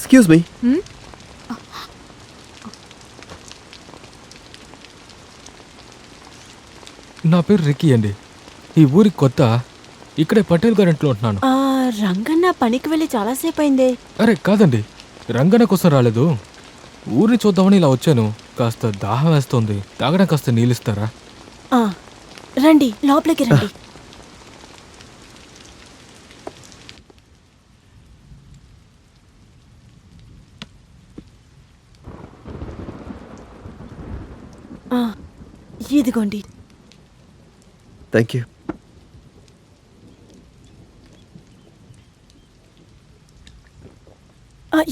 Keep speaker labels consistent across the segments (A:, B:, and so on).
A: Excuse me.
B: నా పేరు Ricky అండి. ఈ ఊరికి కొత్త. ఇక్కడే పటేల్ గారి ఇంట్లో ఉంటున్నాను.
C: రంగన్న పనికి వెళ్ళి చాలాసేపు అయిందే.
B: అరే కాదండి, రంగన్న కోసం రాలేదు. ఊరిని చూద్దామని ఇలా వచ్చాను. కాస్త దాహం వేస్తోంది, తాగడం కాస్త నీళ్ళిస్తారా?
C: రండి, లోపలికి రండి. ఇదిగోండి.
A: Thank you.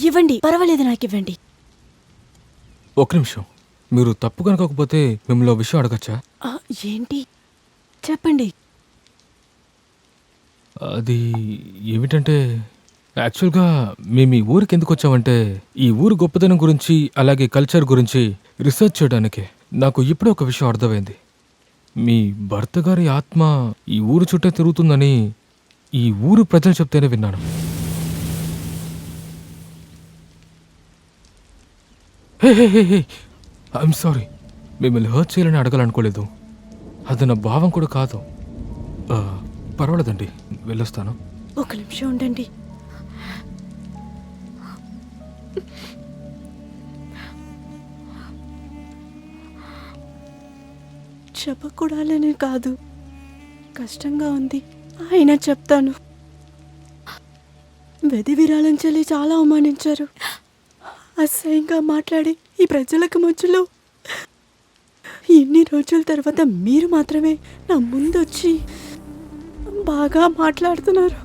C: ఇవ్వండి, పర్వాలేదు, నాకు ఇవ్వండి.
B: ఒక నిమిషం, మీరు తప్పు కనుకోకపోతే మిమ్మల్ని విషయం అడగచ్చా?
C: ఏంటి చెప్పండి.
B: అది ఏమిటంటే, యాక్చువల్గా మేము ఈ ఊరికి ఎందుకు వచ్చామంటే, ఈ ఊరు గొప్పతనం గురించి అలాగే కల్చర్ గురించి రీసెర్చ్ చేయడానికే. నాకు ఇప్పుడే ఒక విషయం అర్థమైంది. మీ భర్త గారి ఆత్మ ఈ ఊరు చుట్టే తిరుగుతుందని ఈ ఊరు ప్రజలు చెప్తేనే విన్నాను. హే హే హే హే, ఐఎమ్ సారీ. మిమ్మల్ని హర్ట్ చేయాలని అడగాలనుకోలేదు. అది నా భావం కూడా కాదు. పర్వాలేదండి, వెళ్ళొస్తాను.
C: ఒక నిమిషం ఉండండి. చెప్పకూడాలని కాదు, కష్టంగా ఉంది, అయినా చెప్తాను. వెది విరాళం చెల్లి చాలా అవమానించారు. అసహ్యంగా మాట్లాడి ఈ ప్రజలకు మధ్యలో ఇన్ని రోజుల తర్వాత మీరు మాత్రమే నా ముందొచ్చి బాగా మాట్లాడుతున్నారు.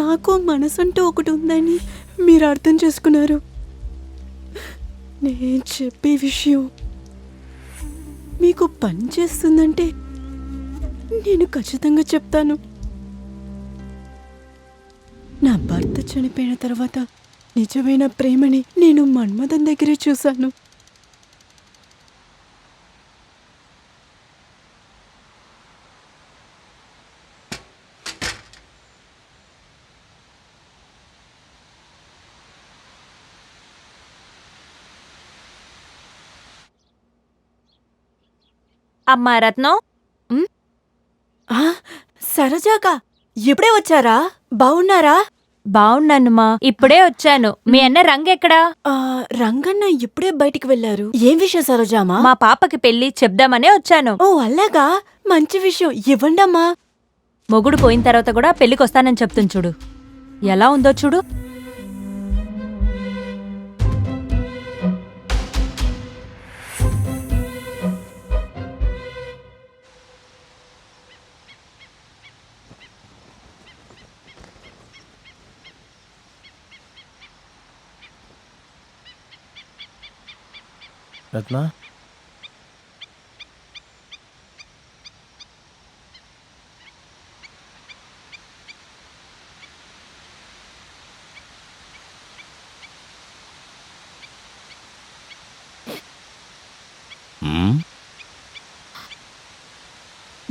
C: నాకు మనసంటూ ఒకటి ఉందని మీరు అర్థం చేసుకున్నారు. నేను చెప్పే విషయం మీకు పని చేస్తుందంటే నేను ఖచ్చితంగా చెప్తాను. నా భర్త చనిపోయిన తర్వాత నిజమైన ప్రేమని నేను మన్మథన్ దగ్గరే చూశాను.
D: అమ్మా రత్నం,
C: సరోజాకా, ఇప్పుడే వచ్చారా? బాగున్నారా?
D: బాగున్నానుమా, ఇప్పుడే వచ్చాను. మీ అన్న రంగెక్కడా?
C: రంగన్న ఇప్పుడే బయటికి వెళ్ళారు. ఏం విషయం సరోజామా?
D: మా పాపకి పెళ్లి చెప్దామనే వచ్చాను.
C: ఓ అలాగా, మంచి విషయం, ఇవ్వండమ్మా.
D: మొగుడు పోయిన తర్వాత కూడా పెళ్లికొస్తానని చెప్తుంది చూడు. ఎలా ఉందో చూడు.
E: రత్న,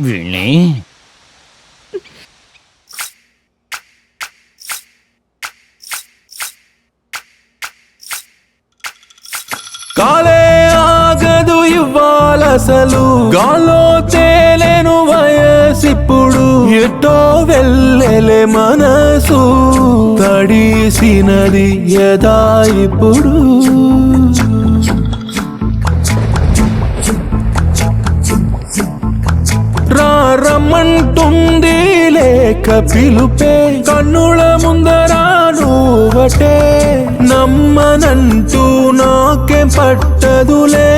E: వీణ్ణి కాలే ఆగదు ఇవ్వాలసలు, గాల్లో తేలేను వయసిప్పుడు, ఎటో వెళ్ళలే మనసు, తడిసినది యదా ఇప్పుడు. రమ్మంటుంది లేక పిలుపే, కన్నుల ముందరా నువ్వటే, నమ్మనంటూ నాకేం పట్టదులే.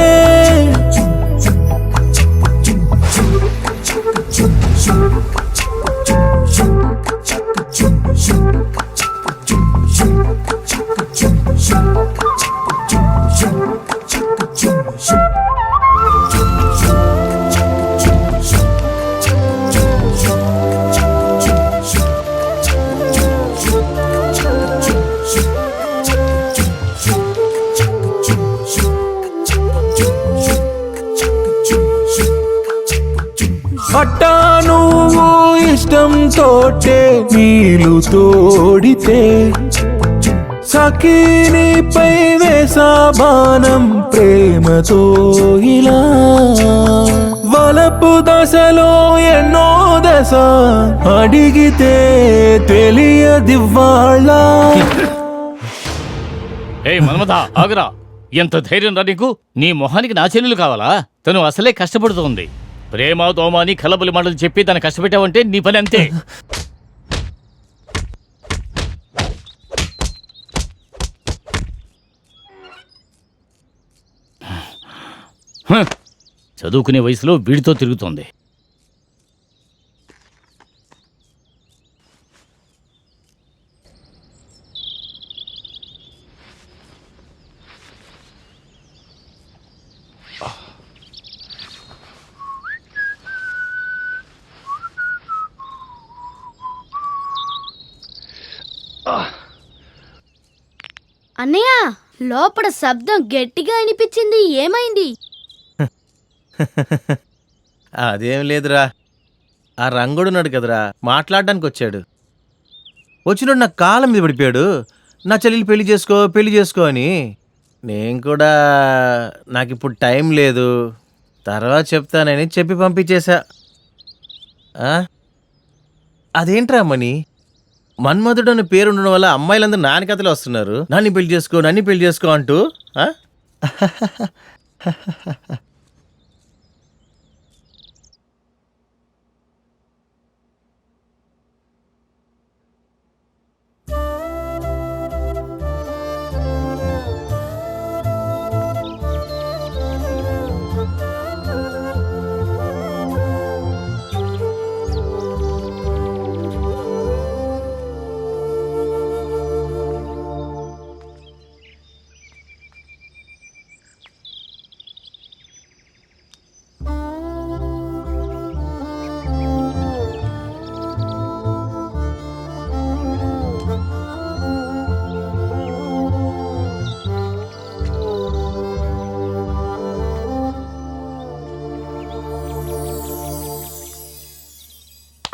E: అట్టా నువ్వు ఇష్టం తోటే నీళ్ళు తోడితే, రాఖీ నీపై వేసా బాణం ప్రేమతో ఇలా వలపు దశలో ఎన్నో దశ అడిగితే తెలియదివ్వాళ్ళ.
F: ఏయ్ మన్మథ ఆగురా, ఎంత ధైర్యం రా నీకు? నీ మొహానికి నా చెల్లెలు కావాలా? తను అసలే కష్టపడుతోంది. ప్రేమ దోమ అని కలబులి మాటలు చెప్పి తను కష్టపెట్టావంటే నీ పని అంతే. చదువుకునే వయసులో వీడితో తిరుగుతోంది.
G: అన్నయ్య, లోపల శబ్దం గట్టిగా అనిపించింది, ఏమైంది?
A: అదేం లేదురా, ఆ రంగుడున్నాడు కదరా మాట్లాడడానికి వచ్చాడు. వచ్చినాడు నా కాలం మీద పడిపోయాడు, నా చెల్లెలు పెళ్లి చేసుకో అని. నేను కూడా నాకు ఇప్పుడు టైం లేదు, తర్వాత చెప్తానని చెప్పి పంపించేశా. అదేంట్రా మణి, మన్మధుడు అనే పేరు ఉండడం వల్ల అమ్మాయిలందరూ నాని కథలు వస్తున్నారు. నన్ను పెళ్లి చేసుకో అంటూ.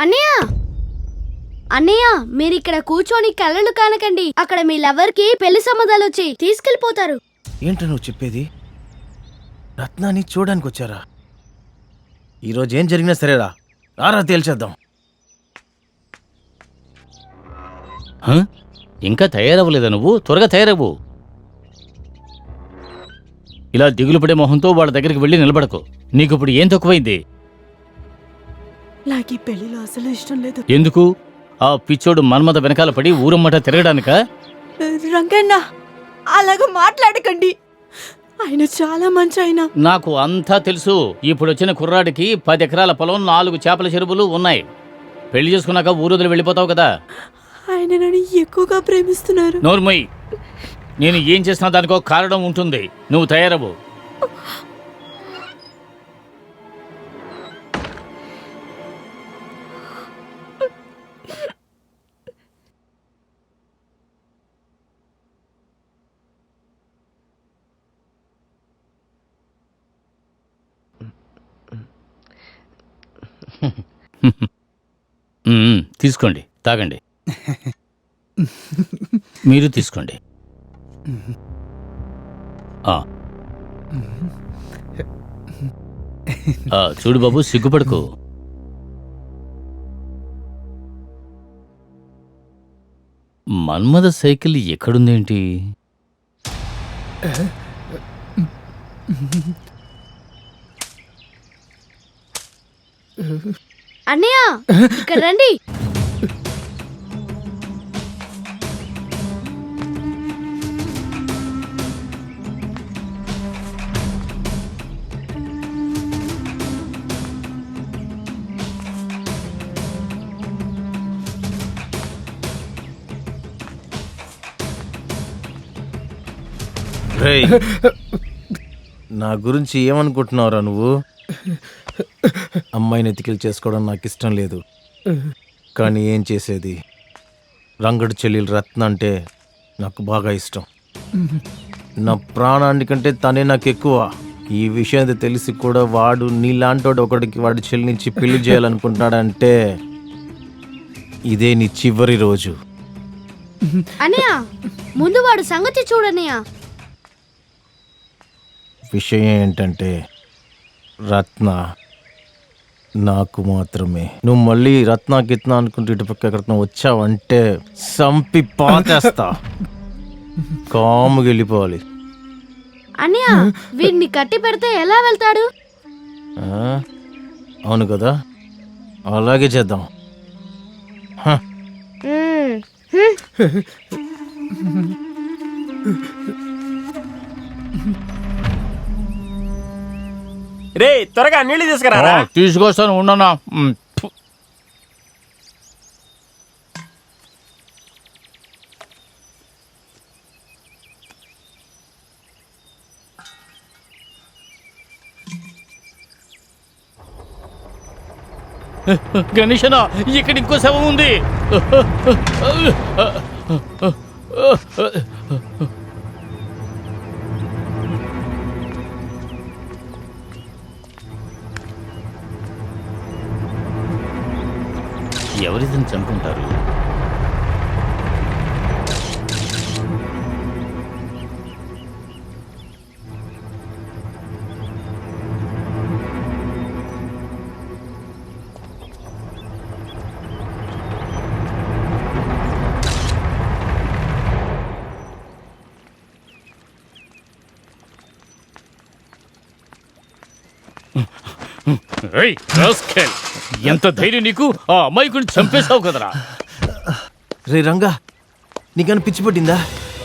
G: అన్నయ్య, అన్నయ్య, మీరిక్కడ కూర్చొని కళ్ళను కానకండి. అక్కడ మీ లవర్ కి పెళ్లి సంబంధాలు వచ్చి తీసుకెళ్లిపోతారు.
A: ఏంటో నువ్వు చెప్పేది? రత్నాన్ని చూడడానికి వచ్చారా? ఈరోజు ఏం జరిగినా సరేరా, రారా తేల్చేద్దాం.
F: ఇంకా తయారవ్వలేదా నువ్వు? త్వరగా తయారవ్వు. ఇలా దిగులు పడే మొహంతో వాళ్ళ దగ్గరికి వెళ్ళి నిలబడకు. నీకు ఇప్పుడు ఏం తక్కువైంది?
C: నాకు ఈ పెళ్లిలో అసలు ఇష్టం లేదు.
F: ఎందుకు? ఆ పిచ్చోడు మన్మథ వెనకాల పడి ఊరమ్మట తిరగడానికా?
C: రంగన్న, అలాగ మాట్లాడకండి, ఆయన చాలా మంచి ఆయన.
F: నాకు అంతా తెలుసు. ఇప్పుడు వచ్చిన కుర్రాడికి 10 ఎకరాల పొలం, 4 చేపల చెరువులు ఉన్నాయి. పెళ్లి చేసుకున్నాక ఊరొదిలి వెళ్ళిపోతావు కదా.
C: ఆయన నన్ను ఎక్కువగా ప్రేమిస్తున్నారు.
F: నోర్మయ్, నేను ఏం చేసినా దానికో కారణం ఉంటుంది. నువ్వు తయారవు. తీసుకోండి, తాగండి. మీరు తీసుకోండి. చూడు బాబు, సిగ్గుపడుకో. మన్మథ సైకిల్ ఎక్కడుందేంటి?
G: అన్నయ్య, ఇక్కడ రండి.
A: రేయ్, నా గురించి ఏమనుకుంటున్నావురా నువ్వు? అమ్మాయిని ఎతికిలు చేసుకోవడం నాకు ఇష్టం లేదు, కానీ ఏం చేసేది? రంగడు చెల్లెలు రత్న అంటే నాకు బాగా ఇష్టం. నా ప్రాణానికంటే తనే నాకు ఎక్కువ. ఈ విషయం తెలిసి కూడా వాడు నీలాంటోడు ఒకడికి వాడి చెల్లినిచ్చి పెళ్లి చేయాలనుకుంటున్నాడంటే ఇదే నీ చివరి రోజు.
G: అన్నయ్య ముందు వాడు సంగతి చూడన్నయ్య.
A: విషయం ఏంటంటే రత్న నాకు మాత్రమే. నువ్వు మళ్ళీ రత్న గిత్న అనుకుంటూ ఇటు పక్క ఎక్కడికి వచ్చావంటే సంపి పాతేస్తా. కాముకి వెళ్ళిపోవాలి.
G: అన్నయ్య వీడిని కట్టి పెడితే ఎలా వెళ్తాడు?
A: ఆ? అవును కదా, అలాగే చేద్దాం. హ.
G: మ్మ్. హ్మ్.
E: రే త్వరగా నీళ్లు తీసుకురా.
F: తీసుకొస్తాను ఉండనా. గణేశనా, ఇక్కడ ఇంకో శవం ఉంది. ఎవరిదని చంపుంటారు? ఏయ్, rascal! ఎంత ధైర్యం నీకు? ఆ అమ్మాయికుని చంపేశావు కదరా.
A: రే రంగా, నీకన్నా పిచ్చి పట్టిందా?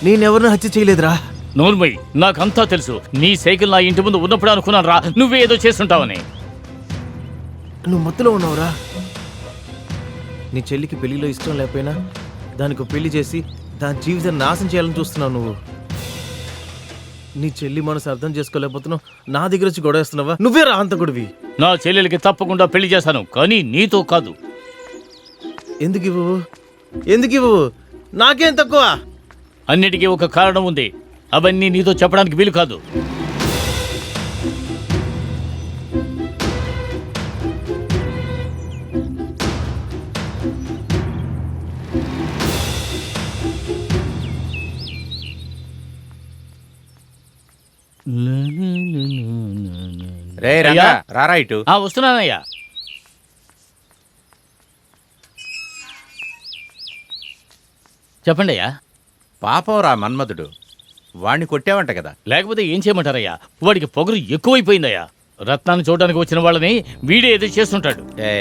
A: నేనెవరిని హత్య చేయలేదురా.
F: నోర్మై, నాకంతా తెలుసు. నీ సైకిల్ నా ఇంటి ముందు ఉన్నప్పుడు అనుకున్నాను రా నువ్వే ఏదో చేస్తుంటావని.
A: నువ్వు మత్తులో ఉన్నావురా. నీ చెల్లికి పెళ్లిలో ఇష్టం లేకపోయినా దానికి పెళ్లి చేసి దాని జీవితాన్ని నాశనం చేయాలని చూస్తున్నావు నువ్వు. నీ చెల్లి మనసు అర్థం చేసుకోలేకపోతున్నావు, నా దగ్గర వచ్చి గొడవేస్తున్నావా? నువ్వే రా హంతకుడివి.
F: నా చెల్లెలకి తప్పకుండా పెళ్లి చేశాను, కానీ నీతో కాదు.
A: ఎందుకు ఇవ్వవు? ఎందుకు ఇవ్వవు? నాకేం తక్కువ?
F: అన్నిటికీ ఒక కారణం ఉంది, అవన్నీ నీతో చెప్పడానికి వీలు కాదు.
H: రే రంగా, రారా ఇటు.
F: వస్తున్నానయ్యా. చెప్పండి అయ్యా.
H: పాపం రా మన్మధుడు, వాణ్ణి కొట్టావంట కదా.
F: లేకపోతే ఏం చేయమంటారయ్యా? వాడికి పొగరు ఎక్కువైపోయిందయ్యా. రత్నాన్ని చూడడానికి వచ్చిన వాళ్ళని వీడే ఏదో చేస్తుంటాడు.
H: ఏ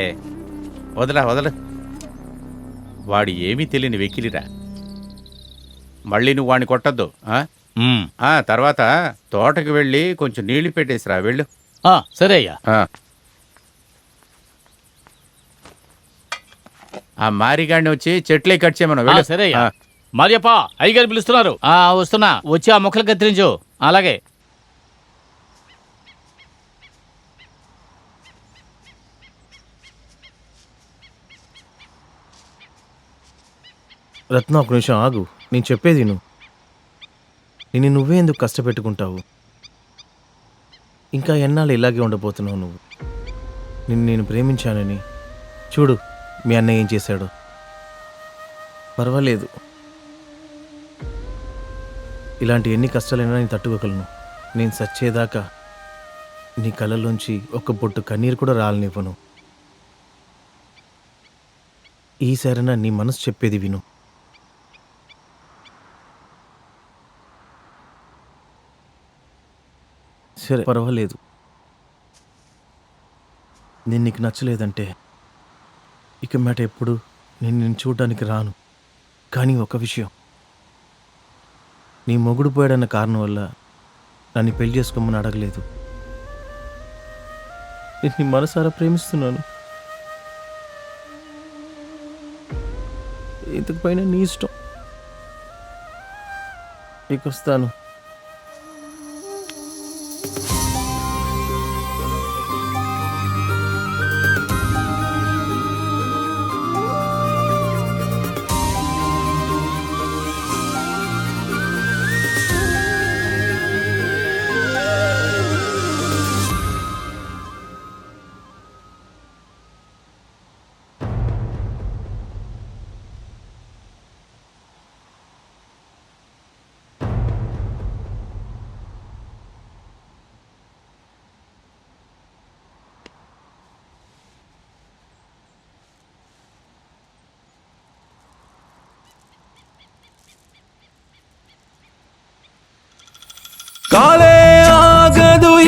H: వదల, వాడు ఏమీ తెలియని వెకిలిరా. మళ్ళీ నువ్వు వాణ్ణి కొట్టద్దు. తర్వాత తోటకి వెళ్ళి కొంచెం నీళ్లు పెట్టేసిరా, వెళ్ళు.
F: సరే అయ్యా.
H: ఆ మారిగాడిని వచ్చి చెట్లే కట్ చేయమను.
F: సరే అయ్యా. మరియప్ప, అయ్యగారు పిలుస్తున్నారు. వస్తున్నా, వచ్చి ఆ మొక్కలు కత్తిరించు. అలాగే.
A: రత్న, ఒక నిమిషం ఆగు, నేను చెప్పేది నువ్వు. నిన్ను నువ్వే ఎందుకు కష్టపెట్టుకుంటావు? ఇంకా ఎన్నాళ్ళు ఇలాగే ఉండబోతున్నావు నువ్వు? నిన్ను నేను ప్రేమించానని చూడు మీ అన్నయ్య ఏం చేశాడు. పర్వాలేదు, ఇలాంటి ఎన్ని కష్టాలైనా నేను తట్టుకోగలను. నేను చచ్చేదాకా నీ కళ్ళలోంచి ఒక బొట్టు కన్నీరు కూడా రాలనివ్వను. ఈసారైనా నీ మనసు చెప్పేది విను. సరే, పర్వాలేదు. నేను నీకు నచ్చలేదంటే ఇక మాట ఎప్పుడు నేను చూడడానికి రాను. కానీ ఒక విషయం, నీ మొగుడు పోయాడన్న కారణం వల్ల నన్ను పెళ్లి చేసుకోమని అడగలేదు. నేను నీ మనసారా ప్రేమిస్తున్నాను. ఇంతకు పైన నీ ఇష్టం. ఇక వస్తాను.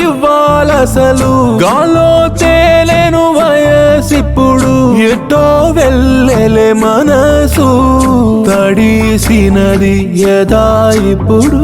I: ఇవ్వాలసలు గాలో తేలేను వయసిప్పుడు ఎటో వెళ్ళలే మనసు తడిసినది యదా ఇప్పుడు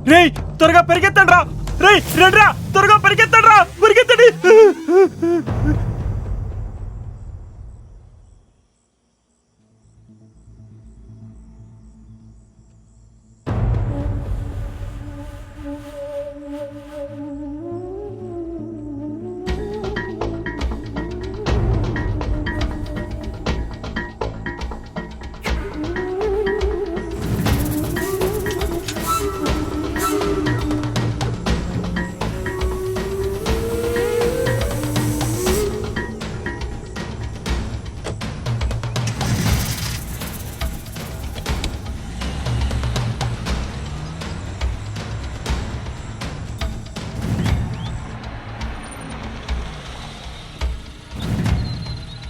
E: రేయ్ త్వరగా పరిగెత్తండి రా. రేయ్ రండి రా, త్వరగా పరిగెత్తండి రా, పరిగెత్తండి.